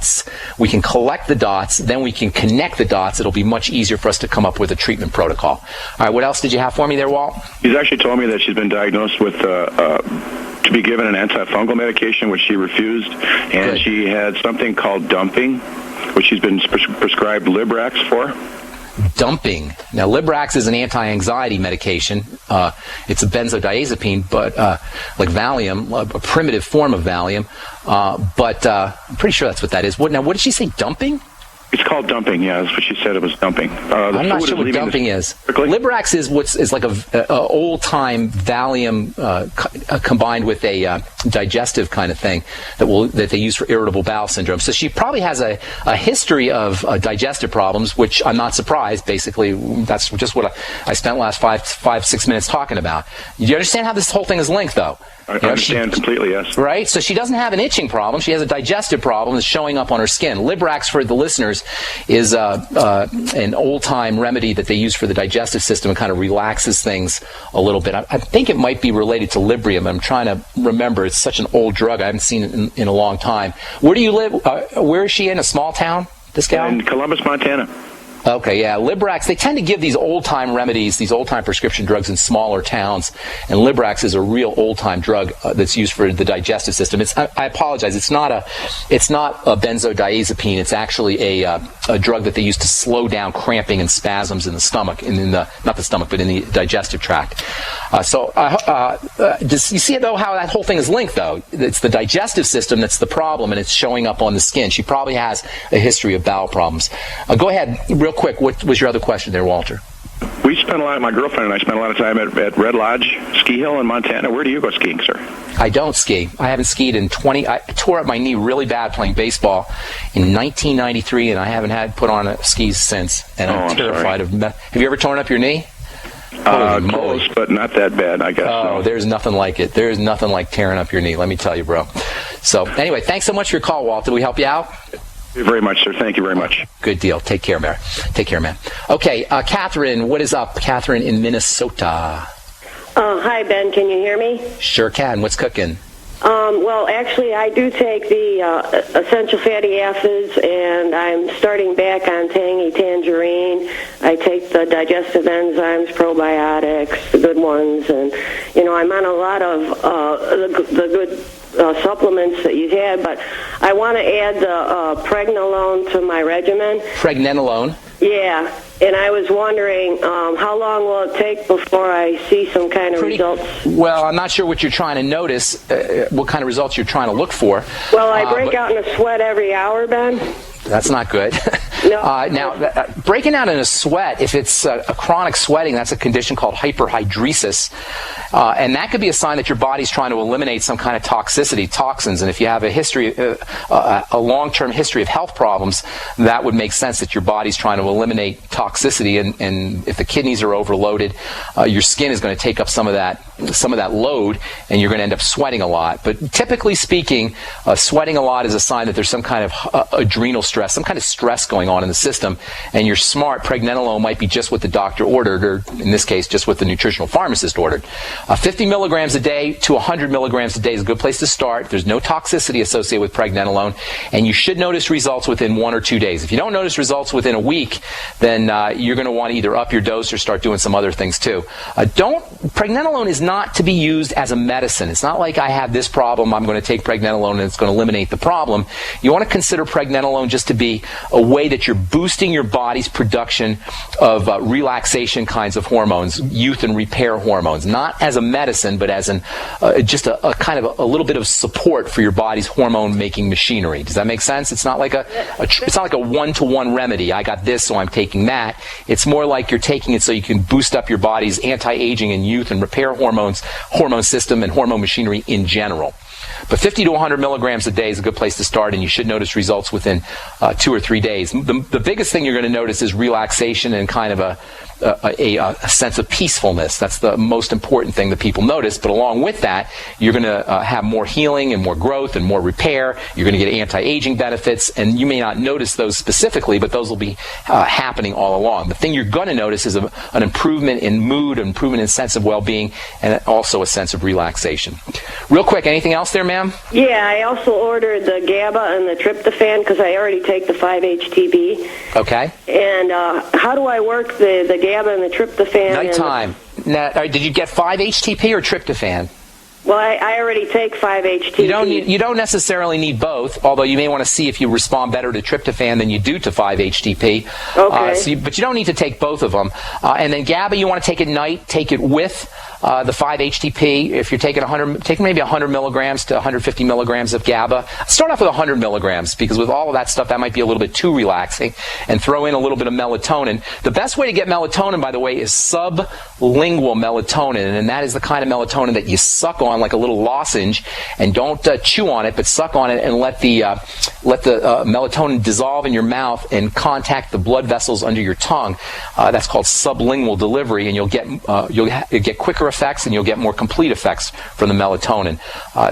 dots. We can collect the dots, then we can connect the dots. It'll be much easier for us to come up with a treatment protocol. All right, what else did you have for me there, Walt? He's actually told me that she's been diagnosed with to be given an antifungal medication, which she refused, and Good. she had something called dumping, which she's been prescribed Librax for. Dumping. Now, Librax is an anti-anxiety medication. It's a benzodiazepine, but like Valium, a primitive form of Valium. But I'm pretty sure that's what that is. What did she say? Dumping? It's called dumping. Yeah, that's what she said. It was dumping. I'm not sure what dumping is. Librax is like a old-time Valium combined with a digestive kind of thing that they use for irritable bowel syndrome. So she probably has a history of digestive problems, which I'm not surprised. Basically, that's just what I spent the last 5-6 minutes talking about. Do you understand how this whole thing is linked, though? I understand completely, yes. Right? So she doesn't have an itching problem. She has a digestive problem that's showing up on her skin. Librax, for the listeners, is an old-time remedy that they use for the digestive system and kind of relaxes things a little bit. I think it might be related to Librium. I'm trying to remember. It's such an old drug. I haven't seen it in a long time. Where do you live? Where is she in? A small town, this gal? In Columbus, Montana. Okay, yeah. Librax, they tend to give these old-time remedies, these old-time prescription drugs in smaller towns, and Librax is a real old-time drug that's used for the digestive system. I apologize, it's not a benzodiazepine. It's actually a drug that they use to slow down cramping and spasms in the stomach, not the stomach, but in the digestive tract. You see, though, how that whole thing is linked, though? It's the digestive system that's the problem, and it's showing up on the skin. She probably has a history of bowel problems. Go ahead, real quick, what was your other question there, Walter? We spent my girlfriend and I spent a lot of time at Red Lodge Ski Hill in Montana. Where do you go skiing, sir? I don't ski. I haven't skied in I tore up my knee really bad playing baseball in 1993, and I haven't had put on skis since, and I'm terrified of Have you ever torn up your knee? Close, but not that bad, I guess. No. There's nothing like it. There's nothing like tearing up your knee, let me tell you, bro. So, anyway, thanks so much for your call, Walt. Did we help you out? Very much, sir. Thank you very much. Good deal. Take care, man. Take care, man. Okay, Catherine, what is up? Catherine in Minnesota. Hi, Ben. Can you hear me? Sure can. What's cooking? Well, actually, I do take the essential fatty acids, and I'm starting back on tangy tangerine. I take the digestive enzymes, probiotics, the good ones, and, I'm on a lot of the good supplements that you had, but I want to add the pregnenolone to my regimen. Pregnenolone? Yeah, and I was wondering how long will it take before I see some kind of results? Well, I'm not sure what you're trying to notice, what kind of results you're trying to look for. Well, I break out in a sweat every hour, Ben. That's not good. No. Now, breaking out in a sweat, if it's a chronic sweating, that's a condition called hyperhidresis. And that could be a sign that your body's trying to eliminate some kind of toxicity, toxins. And if you have a history, a long-term history of health problems, that would make sense that your body's trying to eliminate toxicity. And if the kidneys are overloaded, your skin is going to take up some of that load, and you're going to end up sweating a lot. But typically speaking, sweating a lot is a sign that there's some kind of adrenal stress, some kind of stress going on in the system, and you're smart. Pregnenolone might be just what the doctor ordered, or in this case, just what the nutritional pharmacist ordered. 50 milligrams a day to 100 milligrams a day is a good place to start. There's no toxicity associated with pregnenolone, and you should notice results within 1 or 2 days. If you don't notice results within a week, then you're going to want to either up your dose or start doing some other things too. Pregnenolone is not to be used as a medicine. It's not like I have this problem, I'm going to take pregnenolone and it's going to eliminate the problem. You want to consider pregnenolone just to be a way that you're boosting your body's production of relaxation kinds of hormones, youth and repair hormones, not as a medicine, but as just a kind of a little bit of support for your body's hormone-making machinery. Does that make sense? It's not like it's not like a one-to-one remedy. I got this, so I'm taking that. It's more like you're taking it so you can boost up your body's anti-aging and youth and repair hormones, hormone system, and hormone machinery in general. But 50 to 100 milligrams a day is a good place to start, and you should notice results within 2 or 3 days. The biggest thing you're going to notice is relaxation and kind of a sense of peacefulness. That's the most important thing that people notice. But along with that, you're going to have more healing and more growth and more repair. You're going to get anti-aging benefits, and you may not notice those specifically, but those will be happening all along. The thing you're going to notice is an improvement in mood, an improvement in sense of well-being, and also a sense of relaxation. Real quick, anything else there, ma'am? Yeah, I also ordered the GABA and the tryptophan because I already take the 5-HTP. Okay. And how do I work the GABA and the tryptophan? Nighttime. Now, did you get 5-HTP or tryptophan? Well, I already take 5-HTP. You don't necessarily need both, although you may want to see if you respond better to tryptophan than you do to 5-HTP. Okay. But you don't need to take both of them. And then GABA, you want to take at night. Take it with the 5-HTP. If you're taking take maybe 100 milligrams to 150 milligrams of GABA. Start off with 100 milligrams because with all of that stuff, that might be a little bit too relaxing. And throw in a little bit of melatonin. The best way to get melatonin, by the way, is sublingual melatonin, and that is the kind of melatonin that you suck on like a little lozenge, and don't chew on it, but suck on it and let the melatonin dissolve in your mouth and contact the blood vessels under your tongue. That's called sublingual delivery, and you'll get quicker effects and you'll get more complete effects from the melatonin.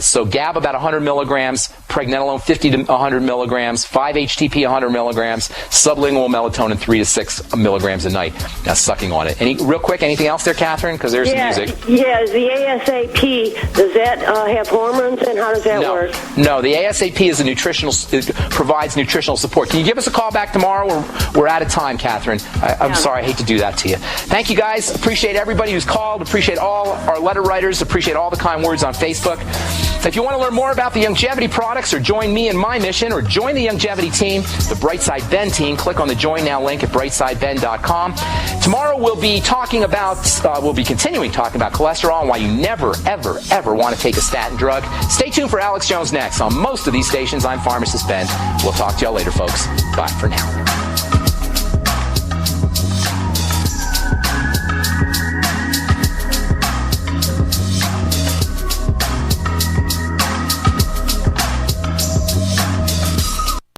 So GABA about 100 milligrams, pregnenolone 50 to 100 milligrams, 5-HTP 100 milligrams, sublingual melatonin 3 to 6 milligrams a night. Now sucking on it. Real quick, anything else there, Catherine? Because there's some music. Yeah, the ASAP, does that have hormones, and how does that work? No, the ASAP is it provides nutritional support. Can you give us a call back tomorrow? We're out of time, Catherine. I'm sorry, I hate to do that to you. Thank you, guys. Appreciate everybody who's called. Appreciate all our letter writers. Appreciate all the kind words on Facebook. If you want to learn more about the Youngevity products or join me in my mission or join the Youngevity team, the Brightside Ben team, click on the Join Now link at brightsideben.com. Tomorrow we'll be continuing talking about cholesterol and why you never, ever, ever want to take a statin drug. Stay tuned for Alex Jones next. On most of these stations, I'm Pharmacist Ben. We'll talk to y'all later, folks. Bye for now.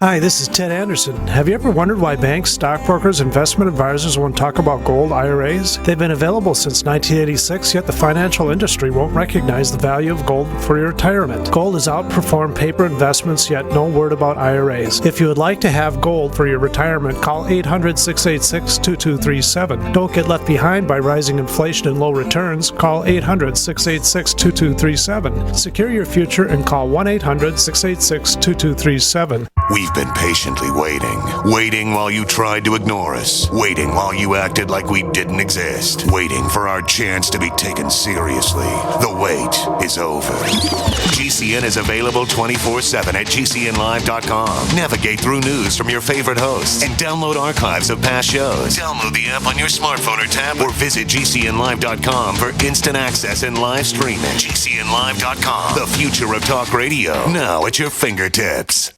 Hi, this is Ted Anderson. Have you ever wondered why banks, stockbrokers, investment advisors won't talk about gold IRAs? They've been available since 1986, yet the financial industry won't recognize the value of gold for your retirement. Gold has outperformed paper investments, yet no word about IRAs. If you would like to have gold for your retirement, call 800-686-2237. Don't get left behind by rising inflation and low returns. Call 800-686-2237. Secure your future and call 1-800-686-2237. We've been patiently waiting while you tried to ignore us, waiting while you acted like we didn't exist, waiting for our chance to be taken seriously. The wait is over. GCN is available 24/7 at GCNlive.com. Navigate through news from your favorite hosts and download archives of past shows. Download the app on your smartphone or tablet or visit GCNlive.com for instant access and live streaming. GCNlive.com, the future of talk radio, now at your fingertips.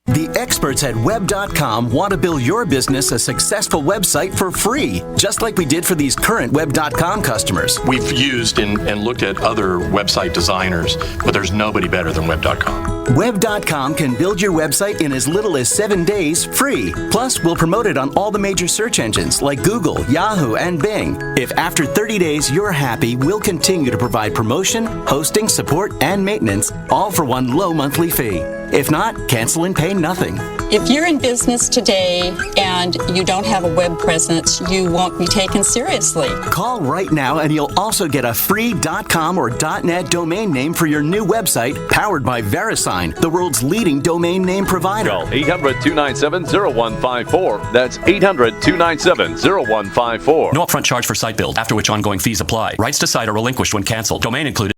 The experts at Web.com want to build your business a successful website for free, just like we did for these current Web.com customers. We've used and looked at other website designers, but there's nobody better than Web.com. Web.com can build your website in as little as 7 days free. Plus, we'll promote it on all the major search engines like Google, Yahoo, and Bing. If after 30 days you're happy, we'll continue to provide promotion, hosting, support, and maintenance, all for one low monthly fee. If not, cancel and pay nothing. If you're in business today and you don't have a web presence, you won't be taken seriously. Call right now and you'll also get a free .com or .net domain name for your new website powered by VeriSign, the world's leading domain name provider. Call 800-297-0154. That's 800-297-0154. No upfront charge for site build, after which ongoing fees apply. Rights to site are relinquished when canceled. Domain included.